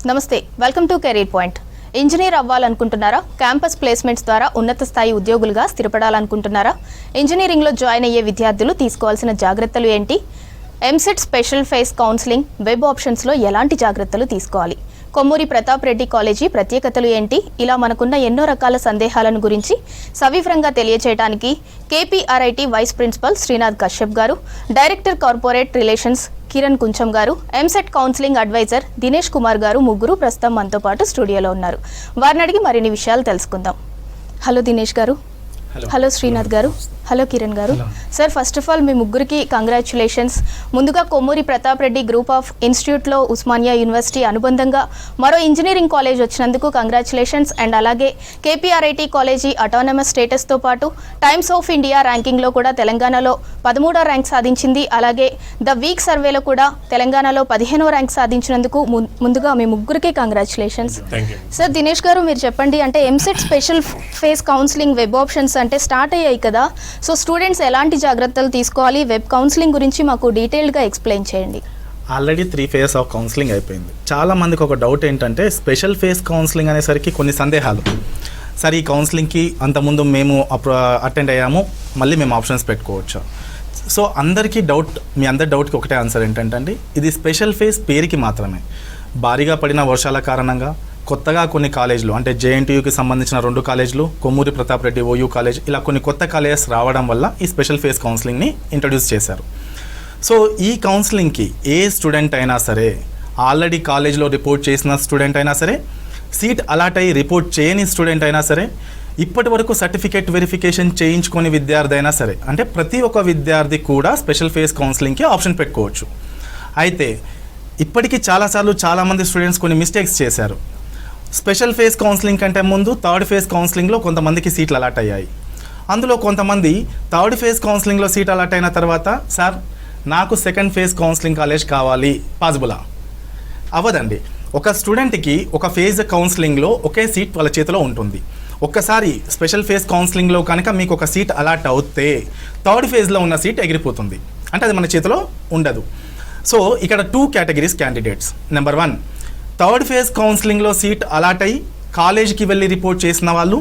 నమస్తే, welcome to career point. Engineer అవ్వాలనుకుంటున్నారా? Campus placements ద్వారా ఉన్నత స్థాయి ఉద్యోగులుగా స్థిరపడాలనుకుంటున్నారా? ఇంజనీరింగ్లో జాయిన్ అయ్యే విద్యార్థులు తీసుకోవాల్సిన జాగ్రత్తలు ఏంటి? EAMCET special face counselling web ఆప్షన్స్లో ఎలాంటి జాగ్రత్తలు తీసుకోవాలి? కొమ్మూరి ప్రతాప్ రెడ్డి కాలేజీ ప్రత్యేకతలు ఏంటి? ఇలా మనకున్న ఎన్నో రకాల సందేహాలను గురించి సవివరంగా తెలియచేయడానికి కేపీఆర్ఐటీ వైస్ ప్రిన్సిపల్ శ్రీనాథ్ కశ్యప్ గారు, డైరెక్టర్ కార్పొరేట్ రిలేషన్స్ కిరణ్ కుంచం గారు, ఎంసెట్ కౌన్సిలింగ్ అడ్వైజర్ దినేష్ కుమార్ గారు ముగ్గురు ప్రస్తుతం మనతో పాటు స్టూడియోలో ఉన్నారు. వారిని అడిగి మరిన్ని విషయాలు తెలుసుకుందాం. హలో దినేష్ గారు. హలో శ్రీనాథ్ గారు. హలో కిరణ్ గారు. సార్, ఫస్ట్ ఆఫ్ ఆల్ మీ ముగ్గురికి కంగ్రాచ్యులేషన్స్. ముందుగా కొమ్మూరి ప్రతాప్ రెడ్డి గ్రూప్ ఆఫ్ ఇన్స్టిట్యూట్లో ఉస్మానియా యూనివర్సిటీ అనుబంధంగా మరో ఇంజనీరింగ్ కాలేజ్ వచ్చినందుకు కంగ్రాచ్యులేషన్స్. అండ్ అలాగే కేపీఆర్ఐటీ కాలేజీ అటానమస్ స్టేటస్తో పాటు టైమ్స్ ఆఫ్ ఇండియా ర్యాంకింగ్లో కూడా తెలంగాణలో 13వ ర్యాంక్ సాధించింది. అలాగే ద వీక్ సర్వేలో కూడా తెలంగాణలో 15వ ర్యాంక్ సాధించినందుకు ముందుగా మీ ముగ్గురికి కంగ్రాచ్యులేషన్స్. సార్, దినేష్ గారు మీరు చెప్పండి, అంటే EAMCET special face counselling web options అంటే స్టార్ట్ అయ్యాయి కదా, సో స్టూడెంట్స్ ఎలాంటి జాగ్రత్తలు తీసుకోవాలి? వెబ్ కౌన్సిలింగ్ గురించి మాకు డీటెయిల్డ్గా ఎక్స్ప్లెయిన్ చేయండి. ఆల్రెడీ 3 ఫేజ్ ఆఫ్ కౌన్సిలింగ్ అయిపోయింది. చాలా మందికి ఒక డౌట్ ఏంటంటే స్పెషల్ ఫేజ్ కౌన్సిలింగ్ అనేసరికి కొన్ని సందేహాలు. సరే, ఈ కౌన్సిలింగ్కి అంతకుముందు మేము అటెండ్ అయ్యాము, మళ్ళీ మేము ఆప్షన్స్ పెట్టుకోవచ్చు. సో అందరికీ డౌట్, మీ అందరి డౌట్కి ఒకటే ఆన్సర్ ఏంటంటే ఇది స్పెషల్ ఫేజ్ పేరుకి మాత్రమే. భారీగా పడిన వర్షాల కారణంగా కొత్తగా కొన్ని కాలేజీలు, అంటే జేఎన్టీయూకి సంబంధించిన 2 కాలేజీలు, కొమ్మూరి ప్రతాప్ రెడ్డి ఓయూ కాలేజ్, ఇలా కొన్ని కొత్త కాలేజెస్ రావడం వల్ల ఈ స్పెషల్ ఫేజ్ కౌన్సిలింగ్ని ఇంట్రడ్యూస్ చేశారు. సో ఈ కౌన్సిలింగ్కి ఏ స్టూడెంట్ అయినా సరే, ఆల్రెడీ కాలేజ్లో రిపోర్ట్ చేసిన స్టూడెంట్ అయినా సరే, సీట్ అలాట్ అయ్యి రిపోర్ట్ చేయని స్టూడెంట్ అయినా సరే, ఇప్పటి వరకు సర్టిఫికేట్ వెరిఫికేషన్ చేయించుకొని విద్యార్థి అయినా సరే, అంటే ప్రతి ఒక్క విద్యార్థి కూడా స్పెషల్ ఫేజ్ కౌన్సిలింగ్కి ఆప్షన్ పెట్టుకోవచ్చు. అయితే ఇప్పటికీ చాలామంది స్టూడెంట్స్ కొన్ని మిస్టేక్స్ చేశారు. స్పెషల్ ఫేజ్ కౌన్సిలింగ్ కంటే ముందు థర్డ్ ఫేజ్ కౌన్సిలింగ్లో కొంతమందికి సీట్లు అలాట్ అయ్యాయి. అందులో కొంతమంది థర్డ్ ఫేజ్ కౌన్సిలింగ్లో సీట్ అలాట్ అయిన తర్వాత, సార్ నాకు సెకండ్ ఫేజ్ కౌన్సిలింగ్ కాలేజ్ కావాలి, పాసిబులా? అవ్వదండి. ఒక స్టూడెంట్కి ఒక ఫేజ్ కౌన్సిలింగ్లో ఒకే సీట్ వాళ్ళ చేతిలో ఉంటుంది. ఒక్కసారి స్పెషల్ ఫేజ్ కౌన్సిలింగ్లో కనుక మీకు ఒక సీట్ అలాట్ అవుతే థర్డ్ ఫేజ్లో ఉన్న సీట్ ఎగిరిపోతుంది, అంటే అది మన చేతిలో ఉండదు. సో ఇక్కడ 2 categories candidates. Number 1, third phase కౌన్సిలింగ్లో సీట్ అలాట్ అయ్యి కాలేజీకి వెళ్ళి రిపోర్ట్ చేసిన వాళ్ళు,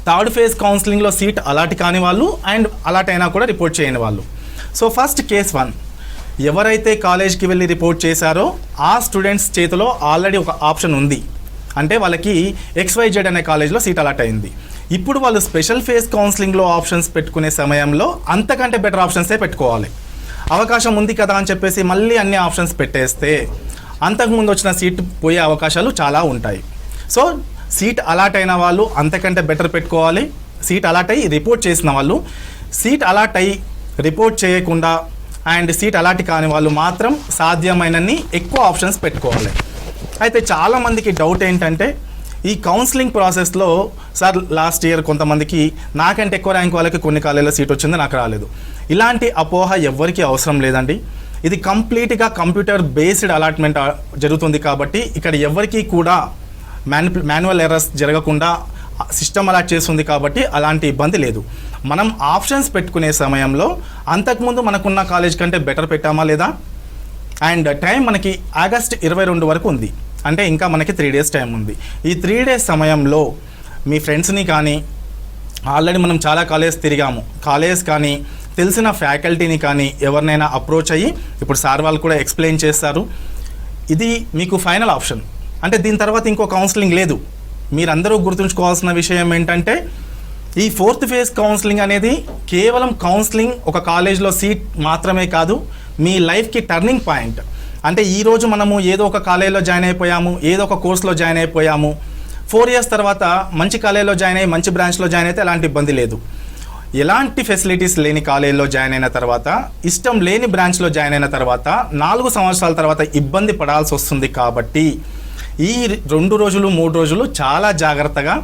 థర్డ్ ఫేజ్ కౌన్సిలింగ్లో సీట్ అలాట్ కాని వాళ్ళు, అండ్ అలాట్ అయినా కూడా రిపోర్ట్ చేయని వాళ్ళు. సో ఫస్ట్ కేస్ 1, ఎవరైతే కాలేజ్కి వెళ్ళి రిపోర్ట్ చేశారో ఆ స్టూడెంట్స్ చేతిలో ఆల్రెడీ ఒక ఆప్షన్ ఉంది, అంటే వాళ్ళకి XYZ అనే కాలేజ్లో సీట్ అలాట్ అయింది. ఇప్పుడు వాళ్ళు స్పెషల్ ఫేజ్ కౌన్సిలింగ్లో ఆప్షన్స్ పెట్టుకునే సమయంలో అంతకంటే బెటర్ ఆప్షన్సే పెట్టుకోవాలి. అవకాశం ఉంది కదా అని చెప్పేసి మళ్ళీ అన్ని ఆప్షన్స్ పెట్టేస్తే అంతకుముందు వచ్చిన సీట్ పోయే అవకాశాలు చాలా ఉంటాయి. సో సీట్ అలాట్ అయిన వాళ్ళు అంతకంటే బెటర్ పెట్టుకోవాలి. సీట్ అలాట్ అయ్యి రిపోర్ట్ చేసిన వాళ్ళు, సీట్ అలాట్ అయ్యి రిపోర్ట్ చేయకుండా అండ్ సీట్ అలాట్ కాని వాళ్ళు మాత్రం సాధ్యమైనన్ని ఎక్కువ ఆప్షన్స్ పెట్టుకోవాలి. అయితే చాలామందికి డౌట్ ఏంటంటే ఈ కౌన్సిలింగ్ ప్రాసెస్లో, సార్ లాస్ట్ ఇయర్ కొంతమందికి నాకంటే ఎక్కువ ర్యాంక్ వాళ్ళకి కొన్ని కాలేజీలో సీట్ వచ్చింది, నాకు రాలేదు. ఇలాంటి అపోహ ఎవ్వరికీ అవసరం లేదండి. ఇది కంప్లీట్గా కంప్యూటర్ బేస్డ్ అలాట్మెంట్ జరుగుతుంది కాబట్టి ఇక్కడ ఎవరికి కూడా మాన్యువల్ ఎర్రర్స్ జరగకుండా సిస్టమ్ అలాట్ చేస్తుంది కాబట్టి అలాంటి ఇబ్బంది లేదు. మనం ఆప్షన్స్ పెట్టుకునే సమయంలో అంతకుముందు మనకున్న కాలేజ్ కంటే బెటర్ పెట్టామా లేదా, అండ్ టైం మనకి ఆగస్ట్ 22 వరకు ఉంది, అంటే ఇంకా మనకి 3 డేస్ టైం ఉంది. ఈ 3 డేస్ సమయంలో మీ ఫ్రెండ్స్ని కానీ, ఆల్రెడీ మనం చాలా కాలేజ్ తిరిగాము, కాలేజ్ కానీ తెలిసిన ఫ్యాకల్టీని కానీ ఎవరినైనా అప్రోచ్ అయ్యి, ఇప్పుడు సార్ వాళ్ళు కూడా ఎక్స్ప్లెయిన్ చేస్తారు, ఇది మీకు ఫైనల్ ఆప్షన్, అంటే దీని తర్వాత ఇంకో కౌన్సిలింగ్ లేదు. మీరందరూ గుర్తుంచుకోవాల్సిన విషయం ఏంటంటే ఈ 4th ఫేజ్ కౌన్సిలింగ్ అనేది కేవలం కౌన్సిలింగ్, ఒక కాలేజ్లో సీట్ మాత్రమే కాదు, మీ లైఫ్కి టర్నింగ్ పాయింట్. అంటే ఈరోజు మనము ఏదో ఒక కాలేజ్లో జాయిన్ అయిపోయాము, ఏదో ఒక కోర్సులో జాయిన్ అయిపోయాము, 4 ఇయర్స్ తర్వాత మంచి కాలేజ్లో జాయిన్ అయ్యి మంచి బ్రాంచ్లో జాయిన్ అయితే ఎలాంటి ఇబ్బంది లేదు. ఎలాంటి ఫెసిలిటీస్ లేని కాలేజీలో జాయిన్ అయిన తర్వాత, ఇష్టం లేని బ్రాంచ్లో జాయిన్ అయిన తర్వాత 4 సంవత్సరాల తర్వాత ఇబ్బంది పడాల్సి వస్తుంది. కాబట్టి ఈ 2 రోజులు 3 రోజులు చాలా జాగ్రత్తగా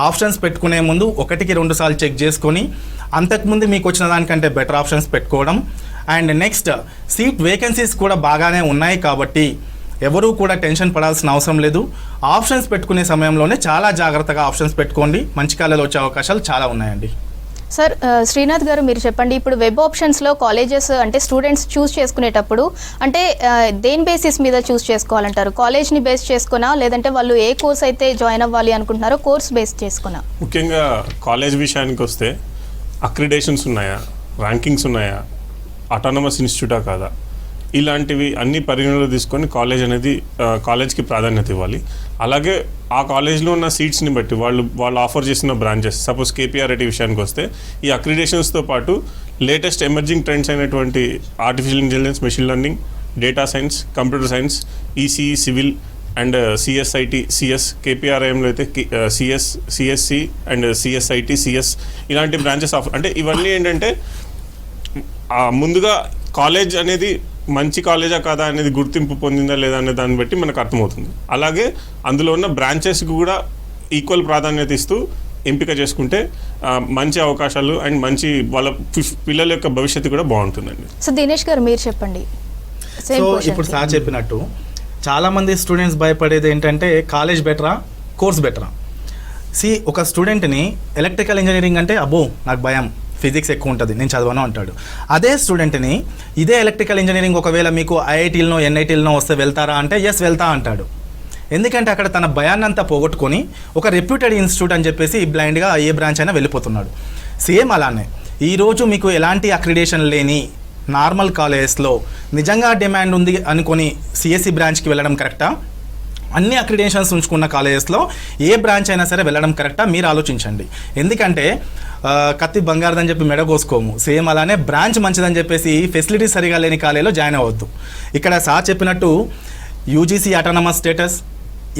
ఆప్షన్స్ పెట్టుకునే ముందు 1కి 2 సార్లు చెక్ చేసుకొని అంతకుముందు మీకు వచ్చిన దానికంటే బెటర్ ఆప్షన్స్ పెట్టుకోవడం. అండ్ నెక్స్ట్, సీట్ వేకెన్సీస్ కూడా బాగానే ఉన్నాయి కాబట్టి ఎవరూ కూడా టెన్షన్ పడాల్సిన అవసరం లేదు. ఆప్షన్స్ పెట్టుకునే సమయంలోనే చాలా జాగ్రత్తగా ఆప్షన్స్ పెట్టుకోండి, మంచి కాలేజీలో వచ్చే అవకాశాలు చాలా ఉన్నాయండి. సార్ శ్రీనాథ్ గారు మీరు చెప్పండి, ఇప్పుడు వెబ్ ఆప్షన్స్లో కాలేజెస్ అంటే స్టూడెంట్స్ చూస్ చేసుకునేటప్పుడు అంటే దేని బేసిస్ మీద చూస్ చేసుకోవాలంటారు? కాలేజ్ని బేస్ చేసుకున్నా లేదంటే వాళ్ళు ఏ కోర్స్ అయితే జాయిన్ అవ్వాలి అనుకుంటున్నారో కోర్స్ బేస్ చేసుకున్నా? ముఖ్యంగా కాలేజ్ విషయానికి వస్తే అక్రిడేషన్స్ ఉన్నాయా, ర్యాంకింగ్స్ ఉన్నాయా, అటానమస్ ఇన్స్టిట్యూటా కాదా, ఇలాంటివి అన్ని పరిగణలో తీసుకొని కాలేజ్కి ప్రాధాన్యత ఇవ్వాలి. అలాగే ఆ కాలేజ్లో ఉన్న సీట్స్ని బట్టి వాళ్ళు ఆఫర్ చేసిన బ్రాంచెస్, సపోజ్ కేపీఆర్ఐటీ విషయానికి వస్తే ఈ అక్రిడేషన్స్తో పాటు లేటెస్ట్ ఎమర్జింగ్ ట్రెండ్స్ అయినటువంటి artificial intelligence, machine learning, data science, computer science, ECE, civil and CSIT, CS, కేపీఆర్ఐఎంలో అయితే సిఎస్సి అండ్ సిఎస్ఐటి, సిఎస్ ఇలాంటి బ్రాంచెస్ ఆఫర్. అంటే ఇవన్నీ ఏంటంటే ముందుగా కాలేజ్ అనేది మంచి కాలేజా కాదా అనేది గుర్తింపు పొందిందా లేదా అనే దాన్ని బట్టి మనకు అర్థమవుతుంది. అలాగే అందులో ఉన్న బ్రాంచెస్కి కూడా ఈక్వల్ ప్రాధాన్యత ఇస్తూ ఎంపిక చేసుకుంటే మంచి అవకాశాలు అండ్ మంచి వాళ్ళ పిల్లల యొక్క భవిష్యత్తు కూడా బాగుంటుందండి. సో దినేష్ గారు మీరు చెప్పండి. సో ఇప్పుడు సార్ చెప్పినట్టు చాలామంది స్టూడెంట్స్ భయపడేది ఏంటంటే కాలేజ్ బెటరా, కోర్స్ బెటరా. ఒక స్టూడెంట్ని ఎలక్ట్రికల్ ఇంజనీరింగ్ అంటే అబ్బో నాకు భయం, ఫిజిక్స్ ఎక్కువ ఉంటుంది, నేను చదవను అంటాడు. అదే స్టూడెంట్ని ఇదే ఎలక్ట్రికల్ ఇంజనీరింగ్ ఒకవేళ మీకు ఐఐటీలనో ఎన్ఐటీలనో వస్తే వెళ్తారా అంటే ఎస్ వెళ్తా అంటాడు. ఎందుకంటే అక్కడ తన భయాన్ని అంతా పోగొట్టుకొని ఒక రెప్యూటెడ్ ఇన్స్టిట్యూట్ అని చెప్పేసి బ్లైండ్గా ఏ బ్రాంచ్ అయినా వెళ్ళిపోతున్నాడు. సేమ్ అలానే ఈరోజు మీకు ఎలాంటి అక్రిడేషన్ లేని నార్మల్ కాలేజెస్లో నిజంగా డిమాండ్ ఉంది అనుకొని సిఎస్సి బ్రాంచ్కి వెళ్ళడం కరెక్టా, అన్ని అక్రిడేషన్స్ ఉంచుకున్న కాలేజెస్లో ఏ బ్రాంచ్ అయినా సరే వెళ్ళడం కరెక్టా మీరు ఆలోచించండి. ఎందుకంటే కత్తి బంగారదని చెప్పి మెడకోసుకోము, సేమ్ అలానే బ్రాంచ్ మంచిదని చెప్పేసి ఫెసిలిటీస్ సరిగా లేని కాలేజీలో జాయిన్ అవ్వద్దు. ఇక్కడ సార్ చెప్పినట్టు UGC autonomous status,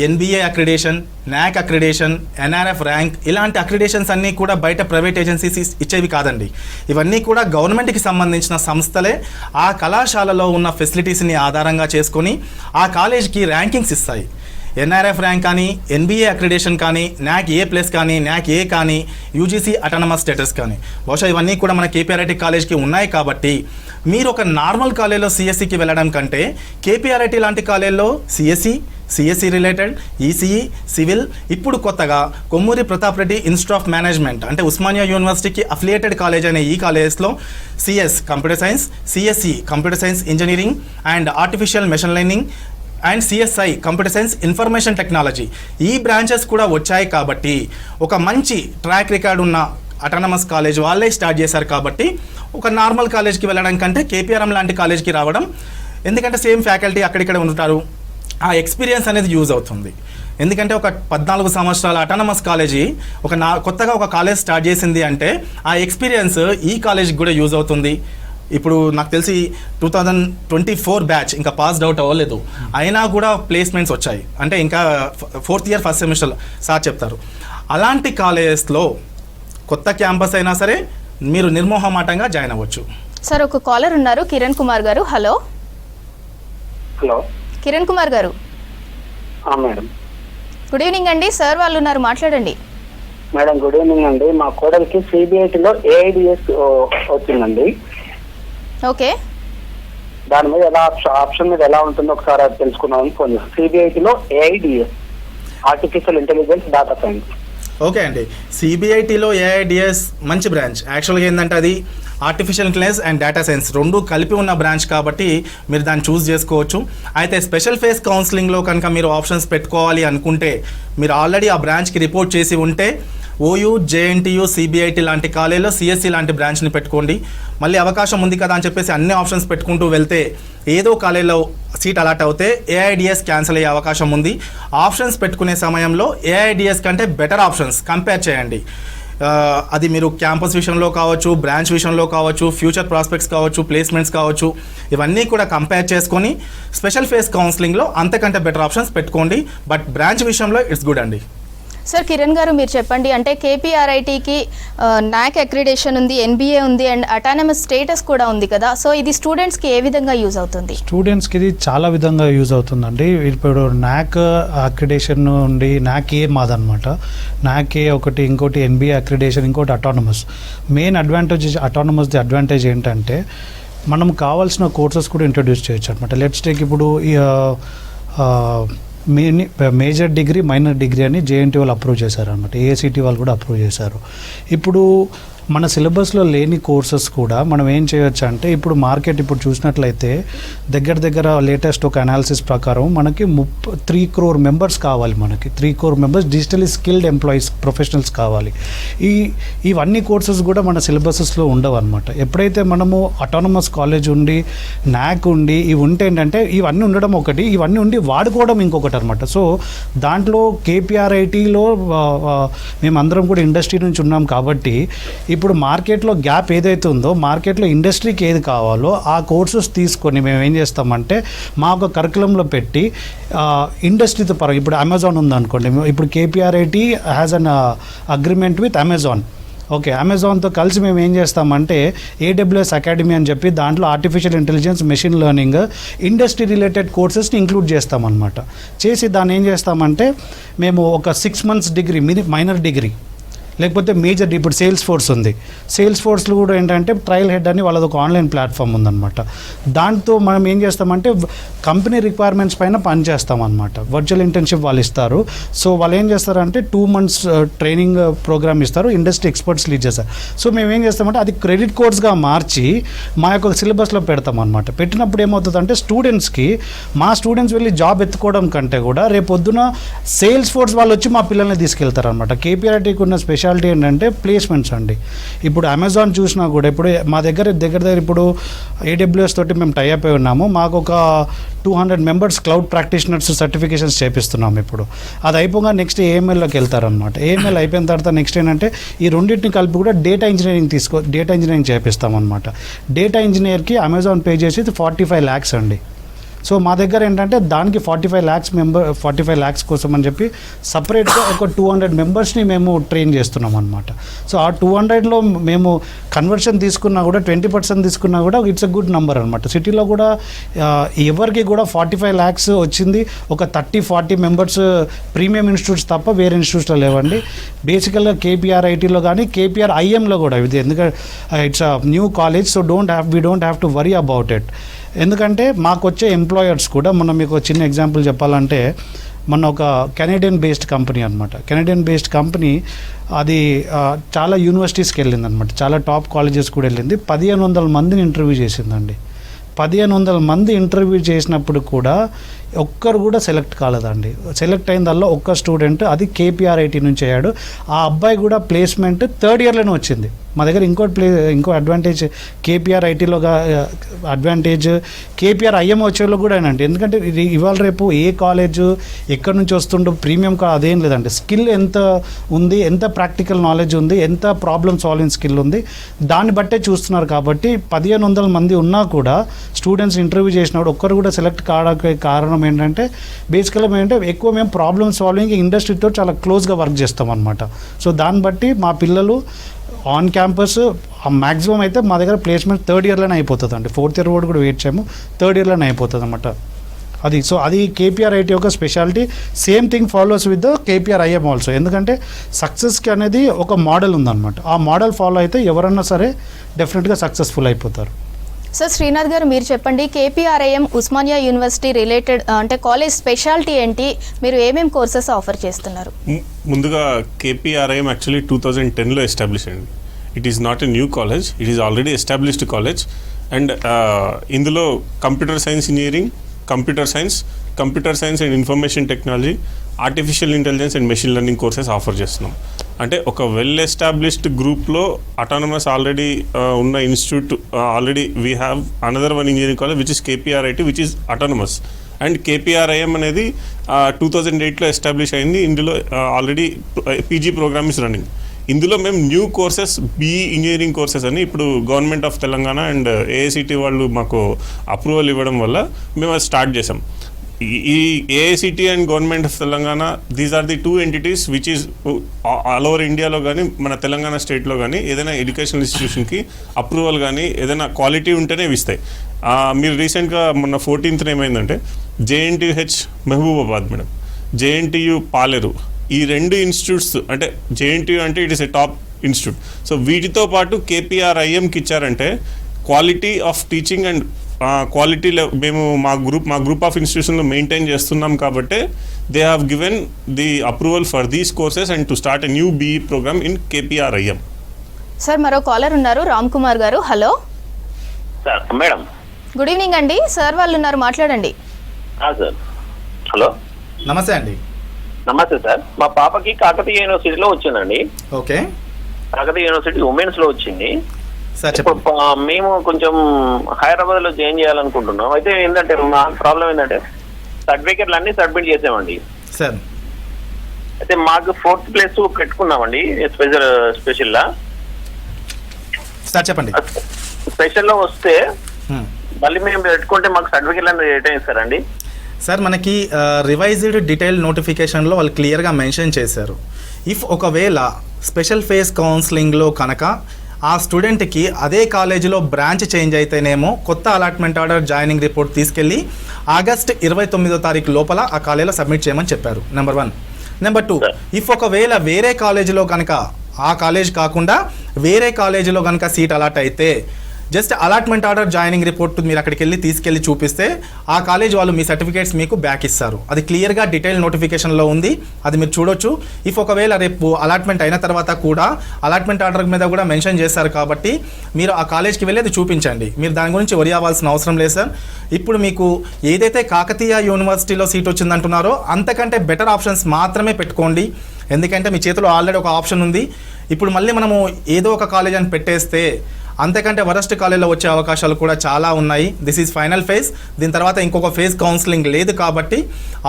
NBA accreditation, నాక్ అక్రిడేషన్, ఎన్ఆర్ఎఫ్ ర్యాంక్ ఇలాంటి అక్రిడేషన్స్ అన్నీ కూడా బయట ప్రైవేట్ ఏజెన్సీస్ ఇచ్చేవి కాదండి. ఇవన్నీ కూడా గవర్నమెంట్కి సంబంధించిన సంస్థలే ఆ కళాశాలలో ఉన్న ఫెసిలిటీస్ని ఆధారంగా చేసుకొని ఆ కాలేజ్కి ర్యాంకింగ్స్ ఇస్తాయి. ఎన్ఆర్ఎఫ్ ర్యాంక్ కానీ, ఎన్బిఏ అక్రిడేషన్ కానీ, నాక్ ఏ+ కానీ, నాక్ ఏ కానీ, యూజీసీ అటానమస్ స్టేటస్ కానీ, బహుశా ఇవన్నీ కూడా మన కేపీఆర్ఐటీ కాలేజ్కి ఉన్నాయి. కాబట్టి మీరు ఒక నార్మల్ కాలేజ్లో సిఎస్సికి వెళ్ళడం కంటే కేపీఆర్ఐటీ లాంటి కాలేజ్లో సిఎస్సి రిలేటెడ్, ఈసీఈ, సివిల్, ఇప్పుడు కొత్తగా Kommuri Pratap Reddy institute of management అంటే ఉస్మానియా యూనివర్సిటీకి అఫిలియేటెడ్ కాలేజ్ అనే ఈ కాలేజెస్లో CS computer science, CSC computer science engineering and artificial machine learning and CSI computer science information technology ఈ బ్రాంచెస్ కూడా వచ్చాయి. కాబట్టి ఒక మంచి ట్రాక్ రికార్డ్ ఉన్న అటానమస్ కాలేజ్ వాళ్ళే స్టార్ట్ చేశారు. కాబట్టి ఒక నార్మల్ కాలేజ్కి వెళ్ళడం కంటే కేపీఆర్ఎం లాంటి కాలేజ్కి రావడం, ఎందుకంటే సేమ్ ఫ్యాకల్టీ అక్కడిక్కడ ఉంటారు, ఆ ఎక్స్పీరియన్స్ అనేది యూజ్ అవుతుంది. ఎందుకంటే ఒక 14 సంవత్సరాల అటానమస్ కాలేజీ కొత్తగా ఒక కాలేజ్ స్టార్ట్ చేసింది అంటే ఆ ఎక్స్పీరియన్స్ ఈ కాలేజ్కి కూడా యూజ్ అవుతుంది. ఇప్పుడు నాకు తెలిసి 2024 బ్యాచ్ ఇంకా పాస్డ్ అవుట్ అవ్వలేదు, అయినా కూడా ప్లేస్మెంట్స్ వచ్చాయి. అంటే ఇంకా 4th year first semester sir చెప్తారు. అలాంటి కాలేజెస్లో కొత్త క్యాంపస్ అయినా సరే మీరు నిర్మోహమాటంగా జాయిన్ అవ్వచ్చు. సార్ ఒక కాలర్ ఉన్నారు, కిరణ్ కుమార్ గారు. హలో కిరణ్ కుమార్ గారు. మేడం గుడ్ ఈవినింగ్ అండి. సార్ వాళ్ళు ఉన్నారు, మాట్లాడండి. మేడం గుడ్ ఈవినింగ్ అండి. మా కోడలికి సిబిఐటిలో ఏఐడిఎస్ వచ్చిందండి. ఓకే, దాని మీద ఆప్షన్ మీద ఎలా ఉంటుందో ఒకసారి తెలుసుకున్నామని ఫోన్ చేస్తాం. సిబిఐటిలో AIDS, artificial intelligence, data science. Okay అండి, సిబిఐటిలో ఏఐడిఎస్ మంచి బ్రాంచ్. యాక్చువల్గా ఏంటంటే అది artificial intelligence and data science రెండు కలిపి ఉన్న బ్రాంచ్ కాబట్టి మీరు దాన్ని చూస్ చేసుకోవచ్చు. అయితే స్పెషల్ ఫేస్ కౌన్సిలింగ్లో కనుక మీరు ఆప్షన్స్ పెట్టుకోవాలి అనుకుంటే మీరు ఆల్రెడీ ఆ బ్రాంచ్కి రిపోర్ట్ చేసి ఉంటే ఓయూ, జేఎన్టీయూ, సిబిఐటి లాంటి కాలేజీలో సిఎస్సి లాంటి బ్రాంచ్ని పెట్టుకోండి. మళ్ళీ అవకాశం ఉంది కదా అని చెప్పేసి అన్ని ఆప్షన్స్ పెట్టుకుంటూ వెళ్తే ఏదో కాలేజీలో సీట్ అలాట్ అవుతే ఏఐడిఎస్ క్యాన్సిల్ అయ్యే అవకాశం ఉంది. ఆప్షన్స్ పెట్టుకునే సమయంలో ఏఐడిఎస్ కంటే బెటర్ ఆప్షన్స్ కంపేర్ చేయండి. అది మీరు క్యాంపస్ విషయంలో కావచ్చు, బ్రాంచ్ విషయంలో కావచ్చు, ఫ్యూచర్ ప్రాస్పెక్ట్స్ కావచ్చు, ప్లేస్మెంట్స్ కావచ్చు, ఇవన్నీ కూడా కంపేర్ చేసుకొని స్పెషల్ ఫేస్ కౌన్సిలింగ్లో అంతకంటే బెటర్ ఆప్షన్స్ పెట్టుకోండి. బట్ బ్రాంచ్ విషయంలో ఇట్స్ గుడ్ అండి. సార్ కిరణ్ గారు మీరు చెప్పండి, అంటే కేపీఆర్ఐటీకి నాక్ అక్రిడేషన్ ఉంది, ఎన్బిఏ ఉంది అండ్ అటానమస్ స్టేటస్ కూడా ఉంది కదా, సో ఇది స్టూడెంట్స్కి ఏ విధంగా యూజ్ అవుతుంది? స్టూడెంట్స్కి ఇది చాలా విధంగా యూజ్ అవుతుందండి. ఇప్పుడు నాక్ అక్రిడేషన్ ఉండి నాక్ ఏ మాదనమాట, నాక్ ఏ ఒకటి, ఇంకోటి ఎన్బిఏ అక్రిడేషన్, ఇంకోటి అటానమస్. మెయిన్ అడ్వాంటేజ్ అటానమస్ది అడ్వాంటేజ్ ఏంటంటే మనం కావాల్సిన కోర్సెస్ కూడా ఇంట్రడ్యూస్ చేయొచ్చు అనమాట. లెట్స్ టేక్ ఇప్పుడు మేజర్ డిగ్రీ, మైనర్ డిగ్రీ అని జేఎన్టీ వాళ్ళు అప్రూవ్ చేశారు అనమాట. ఏఐసిటీ వాళ్ళు కూడా అప్రూవ్ చేశారు. ఇప్పుడు మన సిలబస్లో లేని కోర్సెస్ కూడా మనం ఏం చేయొచ్చు అంటే ఇప్పుడు మార్కెట్ ఇప్పుడు చూసినట్లయితే దగ్గర లేటెస్ట్ ఒక అనాలిసిస్ ప్రకారం మనకి 3 crore మెంబర్స్ కావాలి, మనకి 3 crore members digitally skilled employees professionals కావాలి. ఇవన్నీ కోర్సెస్ కూడా మన సిలబసెస్లో ఉండవు అనమాట. ఎప్పుడైతే మనము అటానమస్ కాలేజ్ ఉండి నాక్ ఉండి ఇవి ఉంటే ఏంటంటే ఇవన్నీ ఉండడం ఒకటి, ఇవన్నీ ఉండి వాడుకోవడం ఇంకొకటి అనమాట. సో దాంట్లో KPRITలో మేమందరం కూడా ఇండస్ట్రీ నుంచి ఉన్నాం కాబట్టి ఇప్పుడు మార్కెట్లో గ్యాప్ ఏదైతే ఉందో మార్కెట్లో ఇండస్ట్రీకి ఏది కావాలో ఆ కోర్సెస్ తీసుకొని మేము ఏం చేస్తామంటే మా ఒక కరికులంలో పెట్టి ఇండస్ట్రీతో పరంగా ఇప్పుడు అమెజాన్ ఉందనుకోండి, ఇప్పుడు KPRIT has an agreement with Amazon. Okay, అమెజాన్తో కలిసి మేము ఏం చేస్తామంటే AWS అకాడమీ అని చెప్పి దాంట్లో artificial intelligence, machine learning, industry related కోర్సెస్ని ఇంక్లూడ్ చేస్తామన్నమాట. చేసి దాన్ని ఏం చేస్తామంటే మేము ఒక 6 months డిగ్రీ, మైనర్ డిగ్రీ లేకపోతే మేజర్, ఇప్పుడు సేల్స్ ఫోర్స్ ఉంది, సేల్స్ ఫోర్స్లో కూడా ఏంటంటే ట్రయల్ హెడ్ అని వాళ్ళది ఒక ఆన్లైన్ ప్లాట్ఫామ్ ఉందన్నమాట. దాంతో మనం ఏం చేస్తామంటే కంపెనీ రిక్వైర్మెంట్స్ పైన పనిచేస్తామన్నమాట. వర్చువల్ ఇంటర్న్షిప్ వాళ్ళు ఇస్తారు. సో వాళ్ళు ఏం చేస్తారంటే 2 months ట్రైనింగ్ ప్రోగ్రామ్ ఇస్తారు, ఇండస్ట్రీ ఎక్స్పర్ట్స్ లీడ్ చేస్తారు. సో మేము ఏం చేస్తామంటే అది క్రెడిట్ కోర్స్గా మార్చి మా యొక్క సిలబస్లో పెడతామన్నమాట. పెట్టినప్పుడు ఏమవుతుందంటే స్టూడెంట్స్కి, మా స్టూడెంట్స్ వెళ్ళి జాబ్ ఎత్తుకోవడం కంటే కూడా రేపొద్దున సేల్స్ ఫోర్స్ వాళ్ళు వచ్చి మా పిల్లల్ని తీసుకెళ్తారనమాట. KPRITకి ఉన్న స్పెషాలిటీ ఏంటంటే ప్లేస్మెంట్స్ అండి. ఇప్పుడు అమెజాన్ చూసినా కూడా ఇప్పుడు మా దగ్గర ఇప్పుడు AWS తోటి మేము టైఅప్ అయి ఉన్నాము. మాకు ఒక 200 members క్లౌడ్ ప్రాక్టీషనర్స్ సర్టిఫికేషన్స్ చేపిస్తున్నాము. ఇప్పుడు అది అయిపోగా నెక్స్ట్ AMLలోకి వెళ్తారనమాట. AML అయిపోయిన తర్వాత నెక్స్ట్ ఏంటంటే ఈ రెండింటిని కలిపి కూడా డేటా ఇంజనీరింగ్ చేపిస్తామన్నమాట. డేటా ఇంజనీర్కి అమెజాన్ పే చేసి 45 lakhs అండి. సో మా దగ్గర ఏంటంటే దానికి 45 lakhs కోసం అని చెప్పి సపరేట్గా ఒక 200 మెంబర్స్ని మేము ట్రైన్ చేస్తున్నాం అనమాట. సో ఆ 200లో మేము కన్వర్షన్ తీసుకున్నా కూడా 20% తీసుకున్నా కూడా ఇట్స్ అ గుడ్ నెంబర్ అనమాట. సిటీలో కూడా ఎవరికి కూడా 45 lakhs వచ్చింది ఒక 30-40 మెంబర్స్ ప్రీమియం ఇన్స్టిట్యూట్స్ తప్ప వేరే ఇన్స్టిట్యూట్స్లో లేవండి. బేసికల్గా KPRITలో కానీ KPRIMలో కూడా ఇది, ఎందుకంటే it's a new college. So we don't have to worry about it. ఎందుకంటే మాకు వచ్చే ఎంప్లాయర్స్ కూడా, మనం మీకు చిన్న ఎగ్జాంపుల్ చెప్పాలంటే మొన్న ఒక కెనేడియన్ బేస్డ్ కంపెనీ అనమాట. కెనేడియన్ బేస్డ్ కంపెనీ అది చాలా యూనివర్సిటీస్కి వెళ్ళింది అనమాట, చాలా టాప్ కాలేజెస్ కూడా వెళ్ళింది. 1500 మందిని ఇంటర్వ్యూ చేసిందండి. 1500 మంది ఇంటర్వ్యూ చేసినప్పుడు కూడా ఒక్కరు కూడా సెలెక్ట్ కాలేదండి. సెలెక్ట్ అయిన ఒక్క స్టూడెంట్, అది KPRIT నుంచి అయ్యాడు. ఆ అబ్బాయి కూడా ప్లేస్మెంట్ 3rd yearలోనే వచ్చింది. మా దగ్గర ఇంకో అడ్వాంటేజ్ KPRITలో అడ్వాంటేజ్ KPRIM వచ్చేలో కూడా అండి. ఎందుకంటే ఇవాళ రేపు ఏ కాలేజు ఎక్కడి నుంచి వస్తుండో ప్రీమియం అదేం లేదండి. స్కిల్ ఎంత ఉంది, ఎంత ప్రాక్టికల్ నాలెడ్జ్ ఉంది, ఎంత ప్రాబ్లమ్ సాల్వింగ్ స్కిల్ ఉంది, దాన్ని బట్టే చూస్తున్నారు. కాబట్టి 1500 మంది ఉన్నా కూడా స్టూడెంట్స్ ఇంటర్వ్యూ చేసినప్పుడు ఒక్కరు కూడా సెలెక్ట్ కావడానికి కారణం ఏంటంటే బేసికల్గా ఏంటంటే ఎక్కువ మేము ప్రాబ్లమ్ సాల్వింగ్ ఇండస్ట్రీతో చాలా క్లోజ్గా వర్క్ చేస్తాం అనమాట. సో దాన్ని బట్టి మా పిల్లలు ఆన్ క్యాంపస్ మ్యాక్సిమం అయితే మా దగ్గర ప్లేస్మెంట్ 3rd yearలోనే అయిపోతుంది అండి. 4th year కూడా వెయిట్ చేయము, 3rd yearలోనే అయిపోతుంది అనమాట. అది KPRIT యొక్క speciality. Same thing follows with the KPRIM also. ఎందుకంటే సక్సెస్కి అనేది ఒక మోడల్ ఉందన్నమాట. ఆ మోడల్ ఫాలో అయితే ఎవరన్నా సరే డెఫినెట్గా సక్సెస్ఫుల్ అయిపోతారు. సార్ శ్రీనాథ్ గారు, మీరు చెప్పండి, KPRIM ఉస్మానియా యూనివర్సిటీ రిలేటెడ్ అంటే కాలేజ్ స్పెషాలిటీ ఏంటి, మీరు ఏమేమి కోర్సెస్ ఆఫర్ చేస్తున్నారు? ముందుగా KPRIM యాక్చువల్లీ 2010లో ఎస్టాబ్లిష్ అయింది. It is not a new college, it is already established college. And ఇందులో computer science engineering, computer science and information technology, artificial intelligence and machine learning courses offer చేస్తున్నాం. అంటే ఒక well established గ్రూప్లో autonomous already ఉన్న institute, already we have another one engineering college which is KPRIT which is autonomous. And KPRIM అనేది 2008లో establish అయింది. ఇందులో already PG program is running. ఇందులో మేము new courses, BE engineering courses అని ఇప్పుడు government of Telangana and AICT వాళ్ళు మాకు అప్రూవల్ ఇవ్వడం వల్ల మేము అది స్టార్ట్ చేసాం. ఈ AICT and government of Telangana, these are the 2 entities which is all over ఇండియాలో కానీ మన తెలంగాణ స్టేట్లో కానీ ఏదైనా ఎడ్యుకేషనల్ ఇన్స్టిట్యూషన్కి అప్రూవల్ కానీ ఏదైనా క్వాలిటీ ఉంటేనే ఇస్తాయి. మీరు రీసెంట్గా మొన్న 14th ఏమైందంటే JNTUH Mahabubabad madam, JNTU Paleru, ఈ 2 ఇన్స్టిట్యూట్స్, అంటే JNTU అంటే it is a top institute. So వీటితో పాటు KPRIMకి ఇచ్చారంటే quality of teaching and quality మేము మా గ్రూప్ ఆఫ్ ఇన్స్టిట్యూషన్లో మెయింటైన్ చేస్తున్నాం కాబట్టి they have given the approval for these courses and to start a new BE program in KPRIM. Sir మరో కాలర్ ఉన్నారు, రామ్ కుమార్ గారు. Hello sir madam. Good evening అండి. Sir వాళ్ళు ఉన్నారు, మాట్లాడండి. సార్ హలో నమస్తే అండి. నమస్తే సార్. మా పాపకి కాకతీయ యూనివర్సిటీలో వచ్చిందండి. ఓకే కాకతీయ యూనివర్సిటీ ఉమెన్స్ లో వచ్చింది. సార్ ఇప్పుడు చెప్పండి. మేము కొంచెం హైదరాబాద్ లో జాయిన్ చేయాలనుకుంటున్నాం. అయితే ఏంటంటే మా ప్రాబ్లం ఏంటంటే సర్టిఫికెట్లు అన్ని సబ్మిట్ చేసామండి. సార్ అయితే మాకు 4th ప్లేస్ పెట్టుకున్నామండి స్పెషల్ లా. సార్ చెప్పండి. స్పెషల్ లో వస్తే హ్మ్. మళ్ళీ మేము పెట్టుకుంటే మాకు సర్టిఫికెట్లు అన్ని రిటర్న్ ఇస్తారండి. సార్ మనకి రివైజ్డ్ డీటెయిల్ నోటిఫికేషన్లో వాళ్ళు క్లియర్గా మెన్షన్ చేశారు. ఇఫ్ ఒకవేళ స్పెషల్ ఫేస్ కౌన్సిలింగ్లో కనుక ఆ స్టూడెంట్కి అదే కాలేజీలో బ్రాంచ్ చేంజ్ అయితేనేమో కొత్త అలాట్మెంట్ ఆర్డర్ జాయినింగ్ రిపోర్ట్ తీసుకెళ్ళి ఆగస్ట్ 29వ తారీఖు లోపల ఆ కాలేజీలో సబ్మిట్ చేయమని చెప్పారు. నెంబర్ 1. నెంబర్ 2, ఇఫ్ ఒకవేళ వేరే కాలేజీలో కనుక ఆ కాలేజ్ కాకుండా వేరే కాలేజీలో కనుక సీట్ అలాట్ అయితే just allotment order joining report మీరు అక్కడికి వెళ్ళి తీసుకెళ్ళి చూపిస్తే ఆ కాలేజ్ వాళ్ళు మీ సర్టిఫికేట్స్ మీకు బ్యాక్ ఇస్తారు. అది క్లియర్గా డీటెయిల్ నోటిఫికేషన్లో ఉంది, అది మీరు చూడొచ్చు. ఇఫ్ ఒకవేళ రేపు అలాట్మెంట్ అయిన తర్వాత కూడా అలాట్మెంట్ ఆర్డర్ మీద కూడా మెన్షన్ చేస్తారు కాబట్టి మీరు ఆ కాలేజ్కి వెళ్ళి అది చూపించండి. మీరు దాని గురించి వరి అవ్వాల్సిన అవసరం లేదు సార్. ఇప్పుడు మీకు ఏదైతే కాకతీయ యూనివర్సిటీలో సీట్ వచ్చిందంటున్నారో అంతకంటే బెటర్ ఆప్షన్స్ మాత్రమే పెట్టుకోండి. ఎందుకంటే మీ చేతిలో ఆల్రెడీ ఒక ఆప్షన్ ఉంది. ఇప్పుడు మళ్ళీ మనము ఏదో ఒక కాలేజ్ అని పెట్టేస్తే అంతకంటే వరస్ట్ కాలేజ్లో వచ్చే అవకాశాలు కూడా చాలా ఉన్నాయి. This is final phase. దీని తర్వాత ఇంకొక ఫేజ్ కౌన్సిలింగ్ లేదు కాబట్టి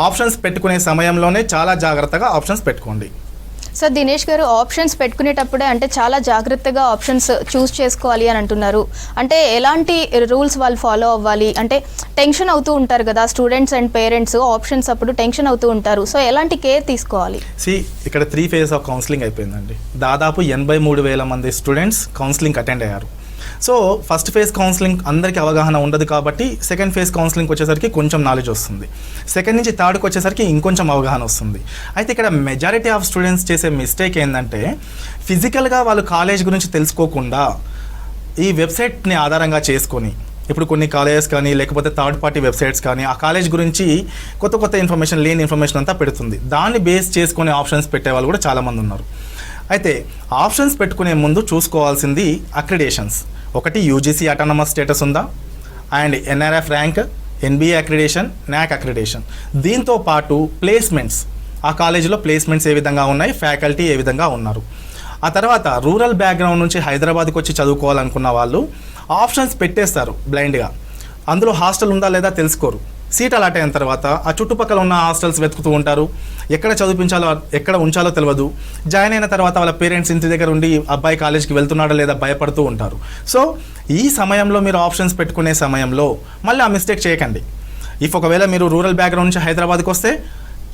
ఆప్షన్స్ పెట్టుకునే సమయంలోనే చాలా జాగ్రత్తగా ఆప్షన్స్ పెట్టుకోండి. సార్ దినేష్ గారు, ఆప్షన్స్ పెట్టుకునేటప్పుడే అంటే చాలా జాగ్రత్తగా ఆప్షన్స్ చూస్ చేసుకోవాలి అని అంటున్నారు. అంటే ఎలాంటి రూల్స్ వాళ్ళు ఫాలో అవ్వాలి? అంటే టెన్షన్ అవుతూ ఉంటారు కదా స్టూడెంట్స్ అండ్ పేరెంట్స్, ఆప్షన్స్ అప్పుడు టెన్షన్ అవుతూ ఉంటారు. సో ఎలాంటి కేర్ తీసుకోవాలి? ఇక్కడ 3 ఫేజ్ ఆఫ్ కౌన్సిలింగ్ అయిపోయిందండి. దాదాపు 83,000 మంది స్టూడెంట్స్ కౌన్సిలింగ్ అటెండ్ అయ్యారు. సో ఫస్ట్ ఫేజ్ కౌన్సిలింగ్ అందరికీ అవగాహన ఉండదు కాబట్టి సెకండ్ ఫేజ్ కౌన్సిలింగ్ వచ్చేసరికి కొంచెం నాలెడ్జ్ వస్తుంది. సెకండ్ నుంచి థర్డ్కి వచ్చేసరికి ఇంకొంచెం అవగాహన వస్తుంది. అయితే ఇక్కడ మెజారిటీ ఆఫ్ స్టూడెంట్స్ చేసే మిస్టేక్ ఏంటంటే ఫిజికల్గా వాళ్ళు కాలేజ్ గురించి తెలుసుకోకుండా ఈ వెబ్సైట్ని ఆధారంగా చేసుకొని, ఇప్పుడు కొన్ని కాలేజెస్ కానీ లేకపోతే థర్డ్ పార్టీ వెబ్సైట్స్ కానీ ఆ కాలేజ్ గురించి కొత్త ఇన్ఫర్మేషన్, లేని ఇన్ఫర్మేషన్ అంతా పెడుతుంది. దాన్ని బేస్ చేసుకునే ఆప్షన్స్ పెట్టే వాళ్ళు కూడా చాలామంది ఉన్నారు. అయితే ఆప్షన్స్ పెట్టుకునే ముందు చూసుకోవాల్సింది అక్రిడేషన్స్. ఒకటి యూజీసీ అటానమస్ స్టేటస్ ఉందా, and NRF rank, NBA accreditation, నాక్ అక్రిడేషన్. దీంతో పాటు ప్లేస్మెంట్స్, ఆ కాలేజీలో ప్లేస్మెంట్స్ ఏ విధంగా ఉన్నాయి, ఫ్యాకల్టీ ఏ విధంగా ఉన్నారు. ఆ తర్వాత రూరల్ బ్యాక్గ్రౌండ్ నుంచి హైదరాబాద్కి వచ్చి చదువుకోవాలనుకున్న వాళ్ళు ఆప్షన్స్ పెట్టేస్తారు బ్లైండ్గా. అందులో హాస్టల్ ఉందా లేదా తెలుసుకోరు. సీట్ అలాట్ అయిన తర్వాత ఆ చుట్టుపక్కల ఉన్న హాస్టల్స్ వెతుకుతూ ఉంటారు. ఎక్కడ చదివించాలో, ఎక్కడ ఉంచాలో తెలియదు. జాయిన్ అయిన తర్వాత వాళ్ళ పేరెంట్స్ ఇంటి దగ్గర ఉండి అబ్బాయి కాలేజ్కి వెళ్తున్నాడా లేదా భయపడుతూ ఉంటారు. సో ఈ సమయంలో మీరు ఆప్షన్స్ పెట్టుకునే సమయంలో మళ్ళీ ఆ మిస్టేక్ చేయకండి. ఇఫ్ ఒకవేళ మీరు రూరల్ బ్యాక్గ్రౌండ్ నుంచి హైదరాబాద్కి వస్తే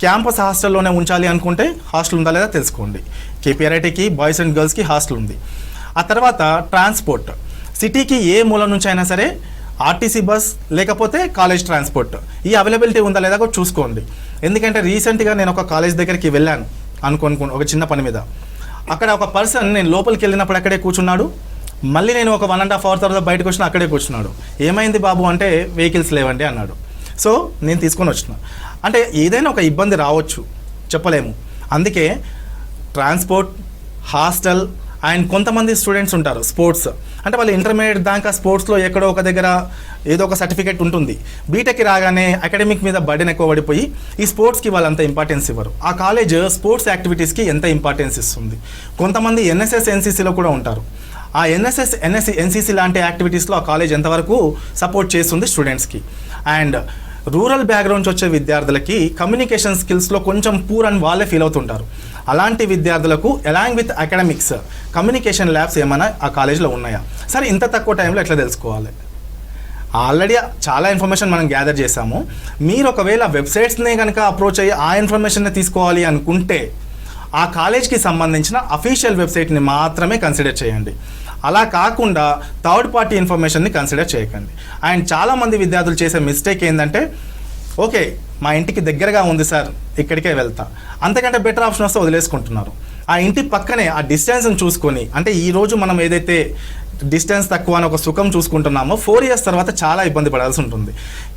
క్యాంపస్ హాస్టల్లోనే ఉంచాలి అనుకుంటే హాస్టల్ ఉందా లేదా తెలుసుకోండి. కేపీఆర్ఐటీకి బాయ్స్ అండ్ గర్ల్స్కి హాస్టల్ ఉంది. ఆ తర్వాత ట్రాన్స్పోర్ట్, సిటీకి ఏ మూల నుంచి అయినా సరే ఆర్టీసీ బస్ లేకపోతే కాలేజ్ ట్రాన్స్పోర్ట్ ఈ అవైలబిలిటీ ఉందా లేదా కూడా చూసుకోండి. ఎందుకంటే రీసెంట్గా నేను ఒక కాలేజ్ దగ్గరికి వెళ్ళాను అనుకోను, ఒక చిన్న పని మీద. అక్కడ ఒక పర్సన్ నేను లోపలికి వెళ్ళినప్పుడు అక్కడే కూర్చున్నాడు. మళ్ళీ నేను ఒక 1.5 hour తర్వాత బయటకు వచ్చిన అక్కడే కూర్చున్నాడు. ఏమైంది బాబు అంటే వెహికల్స్ లేవండి అన్నాడు. సో నేను తీసుకొని వచ్చిన. అంటే ఏదైనా ఒక ఇబ్బంది రావచ్చు, చెప్పలేము. అందుకే ట్రాన్స్పోర్ట్, హాస్టల్ అండ్ కొంతమంది స్టూడెంట్స్ ఉంటారు స్పోర్ట్స్, అంటే వాళ్ళు ఇంటర్మీడియట్ దాకా స్పోర్ట్స్లో ఎక్కడో ఒక దగ్గర ఏదో ఒక సర్టిఫికేట్ ఉంటుంది. బీటెక్కి రాగానే అకాడమిక్ మీద బర్డెన్ ఎక్కువ పడిపోయి ఈ స్పోర్ట్స్కి వాళ్ళు అంత ఇంపార్టెన్స్ ఇవ్వరు. ఆ కాలేజ్ స్పోర్ట్స్ యాక్టివిటీస్కి ఎంత ఇంపార్టెన్స్ ఇస్తుంది. కొంతమంది ఎన్ఎస్ఎస్, ఎన్సీసీలో కూడా ఉంటారు. ఆ ఎన్ఎస్ఎస్, ఎన్సీసీ లాంటి యాక్టివిటీస్లో ఆ కాలేజ్ ఎంతవరకు సపోర్ట్ చేస్తుంది స్టూడెంట్స్కి. అండ్ రూరల్ బ్యాక్గ్రౌండ్ వచ్చే విద్యార్థులకి కమ్యూనికేషన్ స్కిల్స్లో కొంచెం పూర్ అని వాళ్ళే ఫీల్ అవుతుంటారు. అలాంటి విద్యార్థులకు along with academics communication labs ఏమైనా ఆ కాలేజ్లో ఉన్నాయా? సరే, ఇంత తక్కువ టైంలో ఎట్లా తెలుసుకోవాలి? ఆల్రెడీ చాలా ఇన్ఫర్మేషన్ మనం గ్యాదర్ చేశాము. మీరు ఒకవేళ వెబ్సైట్స్నే కనుక అప్రోచ్ అయ్యి ఆ ఇన్ఫర్మేషన్ని తీసుకోవాలి అనుకుంటే ఆ కాలేజ్కి సంబంధించిన అఫీషియల్ వెబ్సైట్ని మాత్రమే కన్సిడర్ చేయండి. అలా కాకుండా థర్డ్ పార్టీ ఇన్ఫర్మేషన్ని కన్సిడర్ చేయకండి. అండ్ చాలామంది విద్యార్థులు చేసే మిస్టేక్ ఏంటంటే, ఓకే మా ఇంటికి దగ్గరగా ఉంది సార్, ఇక్కడికే వెళ్తా, అంతకంటే బెటర్ ఆప్షన్ వస్తే వదిలేసుకుంటున్నారు. ఆ ఇంటి పక్కనే ఆ డిస్టెన్స్ని చూసుకొని, అంటే ఈరోజు మనం ఏదైతే డిస్టెన్స్ తక్కువ అని ఒక సుఖం చూసుకుంటున్నామో 4 ఇయర్స్ తర్వాత చాలా ఇబ్బంది పడాల్సి ఉంటుంది.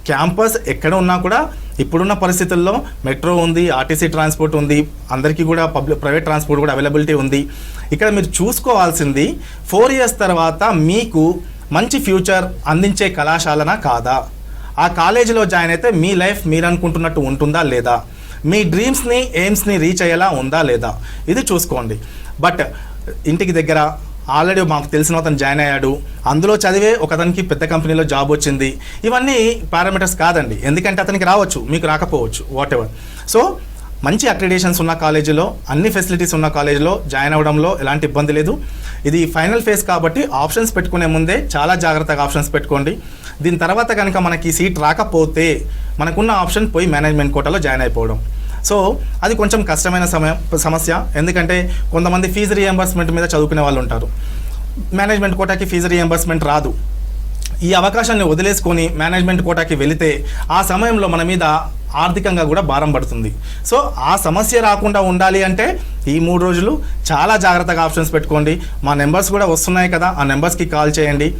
క్యాంపస్ ఎక్కడ ఉన్నా కూడా ఇప్పుడున్న పరిస్థితుల్లో మెట్రో ఉంది, ఆర్టీసీ ట్రాన్స్పోర్ట్ ఉంది, అందరికీ కూడా ప్రైవేట్ ట్రాన్స్పోర్ట్ కూడా అవైలబిలిటీ ఉంది. ఇక్కడ మీరు చూసుకోవాల్సింది 4 ఇయర్స్ తర్వాత మీకు మంచి ఫ్యూచర్ అందించే కళాశాలనా కాదా, ఆ కాలేజీలో జాయిన్ అయితే మీ లైఫ్ మీరు అనుకుంటున్నట్టు ఉంటుందా లేదా, మీ డ్రీమ్స్ని ఎయిమ్స్ని రీచ్ అయ్యేలా ఉందా లేదా, ఇది చూసుకోండి. బట్ ఇంటికి దగ్గర ఆల్రెడీ మాకు తెలిసిన అతను జాయిన్ అయ్యాడు, అందులో చదివే ఒకతనికి పెద్ద కంపెనీలో జాబ్ వచ్చింది, ఇవన్నీ పారామీటర్స్ కాదండి. ఎందుకంటే అతనికి రావచ్చు, మీకు రాకపోవచ్చు, వాట్ ఎవర్. సో మంచి అక్రిడేషన్స్ ఉన్న కాలేజీలో, అన్ని ఫెసిలిటీస్ ఉన్న కాలేజీలో జాయిన్ అవ్వడంలో ఎలాంటి ఇబ్బంది లేదు. ఇది ఫైనల్ ఫేజ్ కాబట్టి ఆప్షన్స్ పెట్టుకునే ముందే చాలా జాగ్రత్తగా ఆప్షన్స్ పెట్టుకోండి. దీని తర్వాత కనుక మనకి సీట్ రాకపోతే మనకున్న ఆప్షన్ పోయి మేనేజ్మెంట్ కోటాలో జాయిన్ అయిపోవడం. సో అది కొంచెం కష్టమైన సమస్య. ఎందుకంటే కొంతమంది ఫీజు రీఎంబర్స్మెంట్ మీద చదువుకునే వాళ్ళు ఉంటారు, మేనేజ్మెంట్ కోటాకి ఫీజు రీఎంబర్స్మెంట్ రాదు. ఈ అవకాశాన్ని వదిలేసుకొని మేనేజ్మెంట్ కోటాకి వెళితే ఆ సమయంలో మన మీద ఆర్థికంగా కూడా భారం పడుతుంది. సో ఆ సమస్య రాకుండా ఉండాలి అంటే ఈ 3 రోజులు చాలా జాగ్రత్తగా ఆప్షన్స్ పెట్టుకోండి. మా నెంబర్స్ కూడా వస్తున్నాయి కదా, ఆ నెంబర్స్కి కాల్ చేయండి.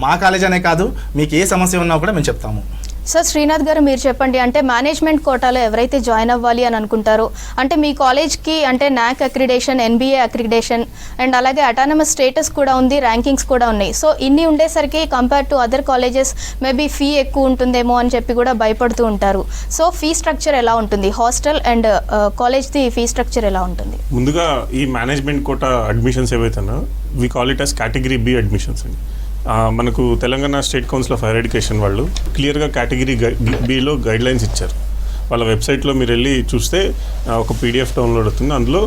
మా కాలేజ్ అనే కాదు, మీకు ఏ సమస్య ఉన్నా కూడా మేము చెప్తాము. సార్ శ్రీనాథ్ గారు, మీరు చెప్పండి, అంటే మేనేజ్మెంట్ కోటాలో ఎవరైతే జాయిన్ అవ్వాలి అని అనుకుంటారో, అంటే మీ కాలేజ్కి అంటే నాక్ అక్రిడేషన్, ఎన్బిఏ అక్రిడేషన్ అండ్ అలాగే అటానమస్ స్టేటస్ కూడా ఉంది, ర్యాంకింగ్స్ కూడా ఉన్నాయి. సో ఇన్ని ఉండేసరికి compare to other colleges maybe fee ఎక్కువ ఉంటుందేమో అని చెప్పి కూడా భయపడుతూ ఉంటారు. సో ఫీ స్ట్రక్చర్ ఎలా ఉంటుంది, హాస్టల్ అండ్ కాలేజ్ది ఫీ స్ట్రక్చర్ ఎలా ఉంటుంది? ముందుగా ఈ మేనేజ్మెంట్ కోటా అడ్మిషన్స్ ఏవైతేనో we call it as category B admissions అండి. మనకు Telangana state council of higher education వాళ్ళు క్లియర్గా కేటగిరీ బిలో గైడ్ లైన్స్ ఇచ్చారు. వాళ్ళ వెబ్సైట్లో మీరు వెళ్ళి చూస్తే ఒక పీడిఎఫ్ డౌన్లోడ్ అవుతుంది. అందులో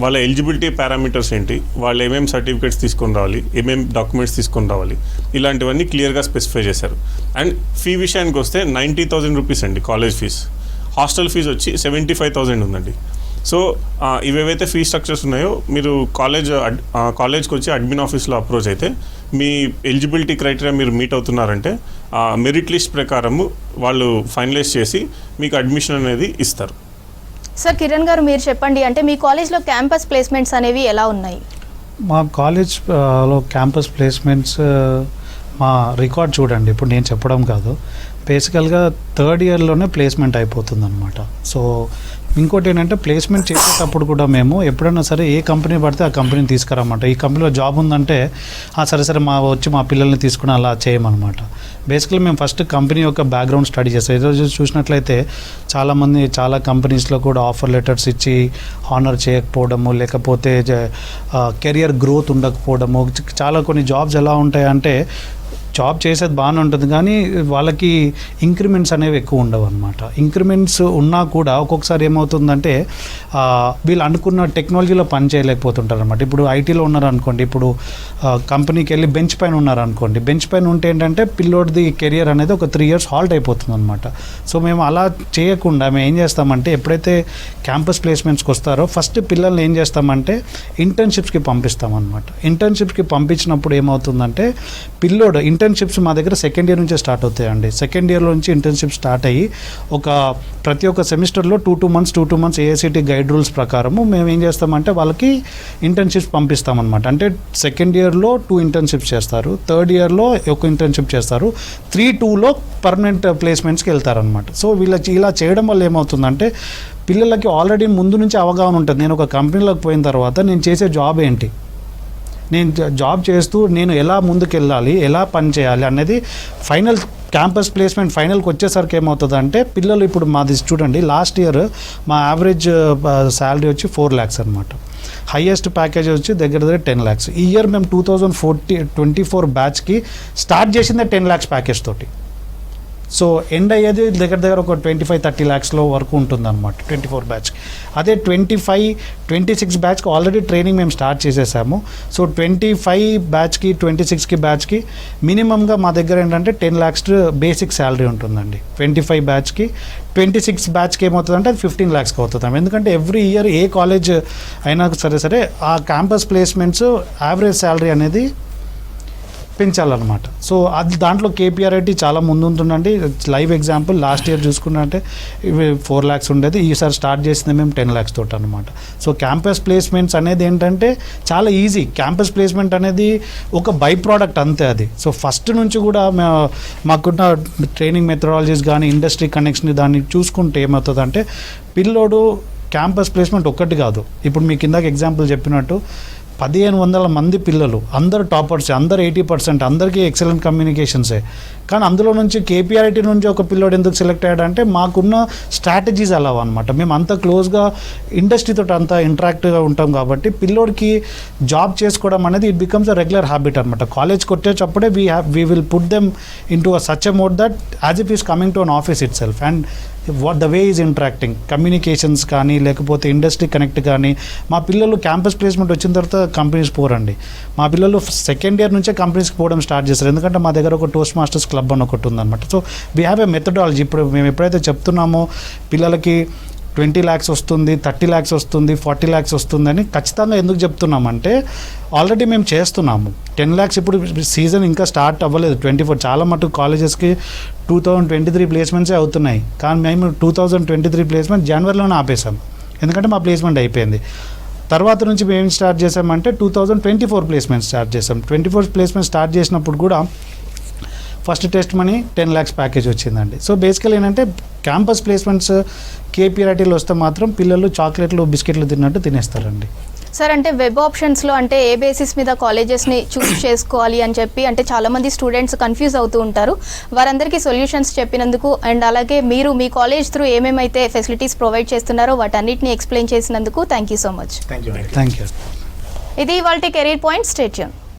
వాళ్ళ ఎలిజిబిలిటీ పారామీటర్స్ ఏంటి, వాళ్ళు ఏమేమి సర్టిఫికేట్స్ తీసుకొని రావాలి, ఏమేమి డాక్యుమెంట్స్ తీసుకొని రావాలి, ఇలాంటివన్నీ క్లియర్గా స్పెసిఫై చేశారు. అండ్ ఫీ విషయానికి వస్తే 90,000 రూపీస్ అండి కాలేజ్ ఫీజ్. హాస్టల్ ఫీజు వచ్చి 75,000 ఉందండి. సో ఇవేవైతే ఫీ స్ట్రక్చర్స్ ఉన్నాయో మీరు కాలేజ్కి వచ్చి అడ్మిన్ ఆఫీస్లో అప్రోచ్ అయితే మీ ఎలిజిబిలిటీ క్రైటీరియా మీరు మీట్ అవుతున్నారంటే మెరిట్ లిస్ట్ ప్రకారము వాళ్ళు ఫైనలైజ్ చేసి మీకు అడ్మిషన్ అనేది ఇస్తారు. సార్ కిరణ్ గారు, మీరు చెప్పండి, అంటే మీ కాలేజ్లో క్యాంపస్ ప్లేస్మెంట్స్ అనేవి ఎలా ఉన్నాయి? మా కాలేజ్లో క్యాంపస్ ప్లేస్మెంట్స్ మా రికార్డ్ చూడండి, ఇప్పుడు నేను చెప్పడం కాదు, బేసికల్గా 3rd ఇయర్లోనే ప్లేస్మెంట్ అయిపోతుంది అనమాట. సో ఇంకోటి ఏంటంటే ప్లేస్మెంట్ చేసేటప్పుడు కూడా మేము ఎప్పుడైనా సరే ఏ కంపెనీ పడితే ఆ కంపెనీని తీసుకురామంట. ఈ కంపెనీలో జాబ్ ఉందంటే సరే మా పిల్లల్ని తీసుకుని అలా చేయమన్నమాట. బేసికలీ మేము ఫస్ట్ కంపెనీ యొక్క బ్యాక్గ్రౌండ్ స్టడీ చేస్తాం. ఈరోజు చూసినట్లయితే చాలా కంపెనీస్లో కూడా ఆఫర్ లెటర్స్ ఇచ్చి హానర్ చేయకపోవడము, లేకపోతే కెరియర్ గ్రోత్ ఉండకపోవడము, చాలా కొన్ని జాబ్స్ ఎలా ఉంటాయంటే జాబ్ చేసేది బాగానే ఉంటుంది కానీ వాళ్ళకి ఇంక్రిమెంట్స్ అనేవి ఎక్కువ ఉండవు అనమాట. ఇంక్రిమెంట్స్ ఉన్నా కూడా ఒక్కొక్కసారి ఏమవుతుందంటే వీళ్ళు అనుకున్న టెక్నాలజీలో పని చేయలేకపోతుంటారు అనమాట. ఇప్పుడు ఐటీలో ఉన్నారనుకోండి, ఇప్పుడు కంపెనీకి వెళ్ళి బెంచ్ పైన ఉన్నారనుకోండి, బెంచ్ పైన ఉంటే ఏంటంటే పిల్లోడిది కెరియర్ అనేది ఒక 3 ఇయర్స్ హాల్ట్ అయిపోతుంది అనమాట. సో మేము అలా చేయకుండా మేము ఏం చేస్తామంటే ఎప్పుడైతే క్యాంపస్ ప్లేస్మెంట్స్కి వస్తారో ఫస్ట్ పిల్లల్ని ఏం చేస్తామంటే ఇంటర్న్షిప్స్కి పంపిస్తామన్నమాట. ఇంటర్న్షిప్స్కి పంపించినప్పుడు ఏమవుతుందంటే పిల్లోడు ఇంటర్న్షిప్స్ మా దగ్గర 2nd ఇయర్ నుంచే స్టార్ట్ అవుతాయండి. 2nd ఇయర్లో నుంచి ఇంటర్న్షిప్ స్టార్ట్ అయ్యి ప్రతి ఒక్క సెమిస్టర్లో 2 months ఏఐసిటీ గైడ్ రూల్స్ ప్రకారము మేము ఏం చేస్తామంటే వాళ్ళకి ఇంటర్న్షిప్స్ పంపిస్తామన్నమాట. అంటే 2nd ఇయర్లో 2 ఇంటర్న్షిప్స్ చేస్తారు, 3rd ఇయర్లో ఒక ఇంటర్న్షిప్ చేస్తారు, 3-2లో పర్మనెంట్ ప్లేస్మెంట్స్కి వెళ్తారనమాట. సో ఇలా చేయడం వల్ల ఏమవుతుందంటే పిల్లలకి ఆల్రెడీ ముందు నుంచి అవగాహన ఉంటుంది, నేను ఒక కంపెనీలోకి పోయిన తర్వాత నేను చేసే జాబ్ ఏంటి, నేను జాబ్ చేస్తూ నేను ఎలా ముందుకు వెళ్ళాలి, ఎలా పని చేయాలి అనేది ఫైనల్ క్యాంపస్ ప్లేస్మెంట్ ఫైనల్కి వచ్చేసరికి ఏమవుతుందంటే పిల్లలు ఇప్పుడు మాది చూడండి, లాస్ట్ ఇయర్ మా యావరేజ్ శాలరీ వచ్చి 4 lakhs అనమాట. హైయెస్ట్ ప్యాకేజ్ వచ్చి దగ్గర 10 lakhs. ఈ ఇయర్ మేము 2024 బ్యాచ్కి స్టార్ట్ చేసిందే 10 lakhs ప్యాకేజ్ తోటి. సో ఎండ్ అయ్యేది దగ్గర ఒక 25-30 lakhsలో వరకు ఉంటుందన్నమాట 24 బ్యాచ్. అదే 25-26 బ్యాచ్కి ఆల్రెడీ ట్రైనింగ్ మేము స్టార్ట్ చేసేసాము. సో 25 బ్యాచ్కి 26కి బ్యాచ్కి మినిమంగా మా దగ్గర ఏంటంటే 10 lakhs బేసిక్ శాలరీ ఉంటుందండి. 25 బ్యాచ్కి 26 బ్యాచ్కి ఏమవుతుందంటే అది 15 lakhsకి అవుతుంది. ఎందుకంటే ఎవ్రీ ఇయర్ ఏ కాలేజ్ అయినా సరే ఆ క్యాంపస్ ప్లేస్మెంట్స్ యావరేజ్ శాలరీ అనేది పెంచాలన్నమాట. సో అది దాంట్లో కేపీఆర్ఐటీ చాలా ముందు ఉంటుందండి. లైవ్ ఎగ్జాంపుల్ లాస్ట్ ఇయర్ చూసుకున్నట్టే ఇవి 4 lakhs ఉండేది, ఈసారి స్టార్ట్ చేసింది మేము 10 lakhs తోటి అనమాట. సో క్యాంపస్ ప్లేస్మెంట్స్ అనేది ఏంటంటే చాలా ఈజీ. క్యాంపస్ ప్లేస్మెంట్ అనేది ఒక బై ప్రోడక్ట్ అంతే అది. సో ఫస్ట్ నుంచి కూడా మాకున్న ట్రైనింగ్ మెథడాలజీస్ కానీ ఇండస్ట్రీ కనెక్షన్ దాన్ని చూసుకుంటే ఏమవుతుందంటే పిల్లోడు క్యాంపస్ ప్లేస్మెంట్ ఒక్కటి కాదు. ఇప్పుడు మీకు ఇందాక ఎగ్జాంపుల్ చెప్పినట్టు 1500 మంది పిల్లలు అందరు టాపర్స్, అందరు 80%, అందరికీ ఎక్సలెంట్ కమ్యూనికేషన్సే. కానీ అందులో నుంచి కేపీఆర్ఐటీ నుంచి ఒక పిల్లోడు ఎందుకు సెలెక్ట్ అయ్యాడంటే మాకున్న స్ట్రాటజీస్ అలా అనమాట. మేము అంత క్లోజ్గా ఇండస్ట్రీతో అంత ఇంటరాక్టివ్గా ఉంటాం కాబట్టి పిల్లోడికి జాబ్ చేసుకోవడం అనేది it becomes a regular habit అనమాట. కాలేజ్కి వచ్చేటప్పుడే we will put them into a such a mode that as if is coming to an office itself and what the way is interacting communications కానీ లేకపోతే industry connect కానీ. మా పిల్లలు campus placement వచ్చిన తర్వాత companies పోరండి. మా పిల్లలు second year నుంచే కంపెనీస్కి పోవడం స్టార్ట్ చేస్తారు. ఎందుకంటే మా దగ్గర ఒక టోస్ట్ మాస్టర్స్ క్లబ్ అని ఒకటి ఉందన్నమాట. So we have a methodology. ఇప్పుడు మేము ఎప్పుడైతే చెప్తున్నామో పిల్లలకి 20 lakhs వస్తుంది, 30 lakhs వస్తుంది, 40 lakhs వస్తుందని ఖచ్చితంగా ఎందుకు చెప్తున్నామంటే ఆల్రెడీ మేము చేస్తున్నాము. 10 lakhs ఇప్పుడు సీజన్ ఇంకా స్టార్ట్ అవ్వలేదు. 24 చాలా మటుకు కాలేజెస్కి 2023 ప్లేస్మెంట్సే అవుతున్నాయి. కానీ మేము 2023 ప్లేస్మెంట్ జనవరిలోనే ఆపేసాం, ఎందుకంటే మా ప్లేస్మెంట్ అయిపోయింది. తర్వాత నుంచి మేము స్టార్ట్ చేసామంటే 2024 ప్లేస్మెంట్ స్టార్ట్ చేసాం. 24 ప్లేస్మెంట్ స్టార్ట్ చేసినప్పుడు కూడా first test money 10 lakhs package వచ్చిందండి. సో బేసికల్ ఏంటంటే క్యాంపస్ ప్లేస్మెంట్స్ కేపీఆర్ఐటీలో వస్తే మాత్రం పిల్లలు చాక్లెట్లు బిస్కెట్లు తిన్నట్టు తినేస్తారండి. సార్ అంటే వెబ్ ఆప్షన్స్లో అంటే ఏ బేసిస్ మీద కాలేజెస్ని చూస్ చేసుకోవాలి అని చెప్పి అంటే చాలామంది స్టూడెంట్స్ కన్ఫ్యూజ్ అవుతూ ఉంటారు. వారందరికీ సొల్యూషన్స్ చెప్పినందుకు అండ్ అలాగే మీరు మీ కాలేజ్ త్రూ ఏమేమైతే ఫెసిలిటీస్ ప్రొవైడ్ చేస్తున్నారో వాటన్నిటిని ఎక్స్ప్లెయిన్ చేసినందుకు thank you so much. Thank you. Thank you. ఇది ఇవాల్టి కెరీర్ పాయింట్. Stay tune.